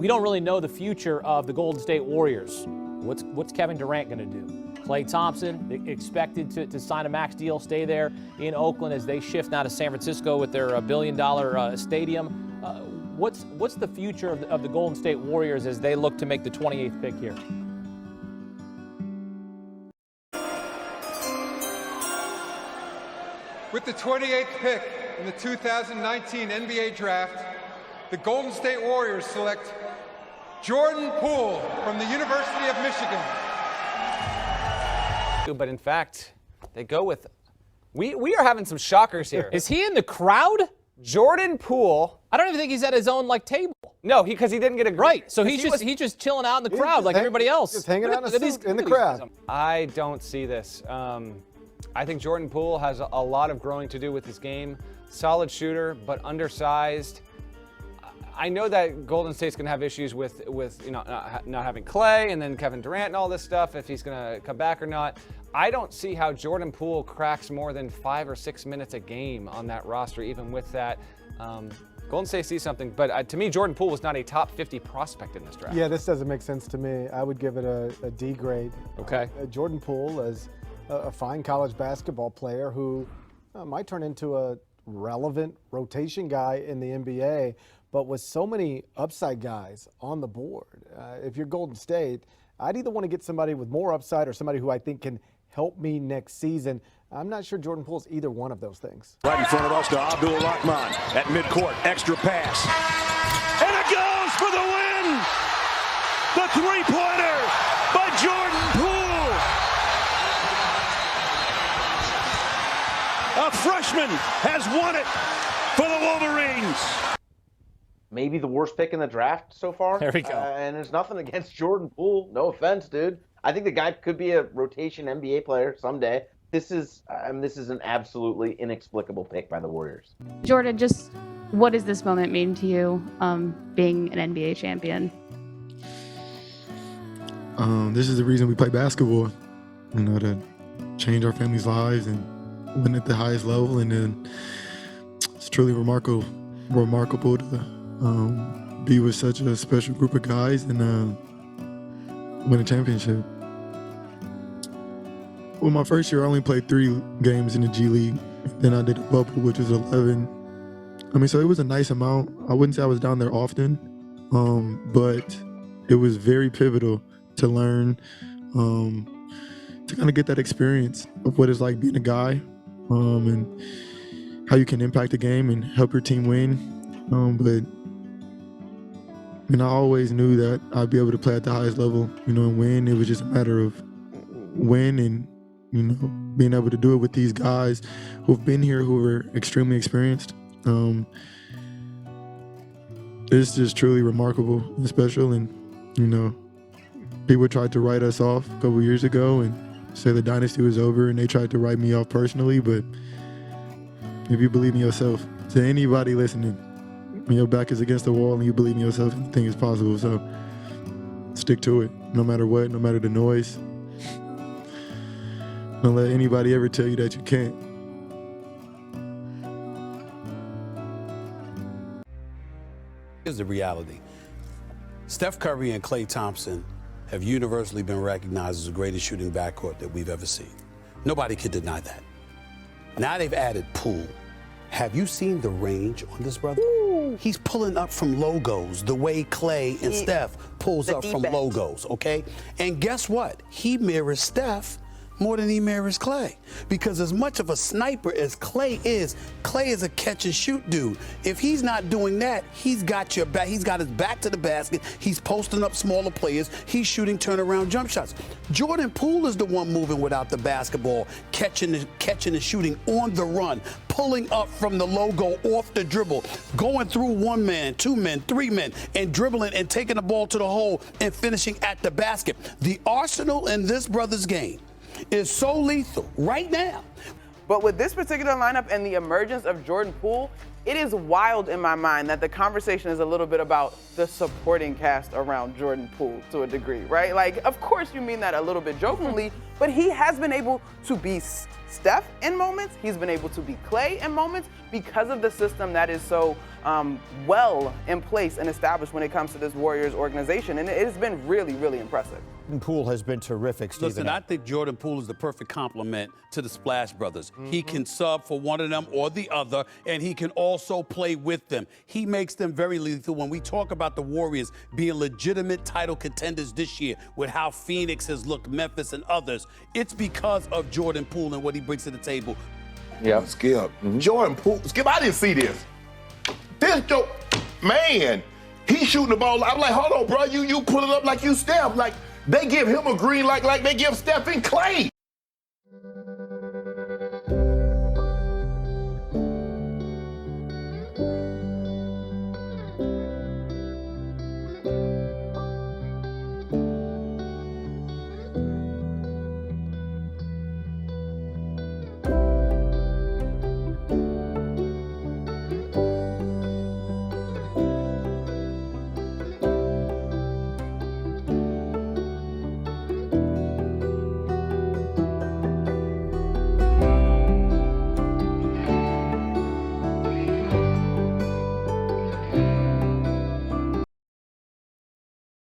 we don't really know the future of the Golden State Warriors. What's Kevin Durant going to do? Klay Thompson expected to sign a max deal, stay there in Oakland as they shift now to San Francisco with their $1 billion stadium. What's the future of the Golden State Warriors as they look to make the 28th pick here? With the 28th pick in the 2019 NBA Draft, the Golden State Warriors select Jordan Poole from the University of Michigan. But in fact, they go with, we are having some shockers here. Is he in the crowd? Jordan Poole. I don't even think he's at his own table. No, because he didn't get a right. So he's just chilling out in the crowd like everybody else. Just hanging out in the crowd. I don't see this. I think Jordan Poole has a lot of growing to do with his game. Solid shooter, but undersized. I know that Golden State's going to have issues with not having Klay and then Kevin Durant and all this stuff, if he's going to come back or not. I don't see how Jordan Poole cracks more than 5 or 6 minutes a game on that roster, even with that. Golden State sees something, but to me, Jordan Poole was not a top 50 prospect in this draft. Yeah, this doesn't make sense to me. I would give it a D grade. Okay. Jordan Poole is a fine college basketball player who might turn into a relevant rotation guy in the NBA, but with so many upside guys on the board, if you're Golden State, I'd either want to get somebody with more upside or somebody who I think can help me next season. I'm not sure Jordan Poole's either one of those things. Right in front of us to Abdul-Rahman at midcourt. Extra pass. And it goes for the win! The three-pointer by Jordan Poole! A freshman has won it for the Wolverines. Maybe the worst pick in the draft so far. There we go. And there's nothing against Jordan Poole. No offense, dude. I think the guy could be a rotation NBA player someday. This is an absolutely inexplicable pick by the Warriors. Jordan, just what does this moment mean to you, being an NBA champion? This is the reason we play basketball, to change our families' lives and win at the highest level. And then it's truly remarkable to be with such a special group of guys and win a championship. Well, my first year, I only played 3 games in the G League. Then I did a bubble, which was 11. So it was a nice amount. I wouldn't say I was down there often, but it was very pivotal to learn, to kind of get that experience of what it's like being a guy, and how you can impact the game and help your team win. But I always knew that I'd be able to play at the highest level, and win. It was just a matter of win and, being able to do it with these guys who've been here, who are extremely experienced. It's just truly remarkable and special. And, people tried to write us off a couple years ago and say the dynasty was over, and they tried to write me off personally. But if you believe in yourself, to anybody listening, when your back is against the wall and you believe in yourself, anything is possible. So stick to it, no matter what, no matter the noise. Don't let anybody ever tell you that you can't. Here's the reality. Steph Curry and Klay Thompson have universally been recognized as the greatest shooting backcourt that we've ever seen. Nobody can deny that. Now they've added Poole. Have you seen the range on this brother? Ooh. He's pulling up from logos the way Klay and Steph pulls up from logos, okay? And guess what? He mirrors Steph more than he mirrors Klay. Because as much of a sniper as Klay is a catch and shoot dude. If he's not doing that, he's got your back. He's got his back to the basket. He's posting up smaller players. He's shooting turnaround jump shots. Jordan Poole is the one moving without the basketball, catching and shooting on the run, pulling up from the logo off the dribble, going through 1 man, 2 men, 3 men, and dribbling and taking the ball to the hole and finishing at the basket. The arsenal in this brother's game is so lethal right now. But with this particular lineup and the emergence of Jordan Poole, it is wild in my mind that the conversation is a little bit about the supporting cast around Jordan Poole to a degree, right? Like, of course you mean that a little bit jokingly, but he has been able to be Steph in moments. He's been able to be Clay in moments because of the system that is so well in place and established when it comes to this Warriors organization. And it has been really, really impressive. Poole has been terrific, Stephen. Listen, I think Jordan Poole is the perfect complement to the Splash Brothers. He can sub for one of them or the other, and he can also play with them. He makes them very lethal. When we talk about the Warriors being legitimate title contenders this year with how Phoenix has looked, Memphis and others, it's because of Jordan Poole and what he brings to the table. Yeah, Skip. Jordan Poole. Skip, I didn't see this. This joke, man, he's shooting the ball. I'm like, hold on, bro. You pull it up like you Steph. Like, they give him a green like they give Steph and Clay.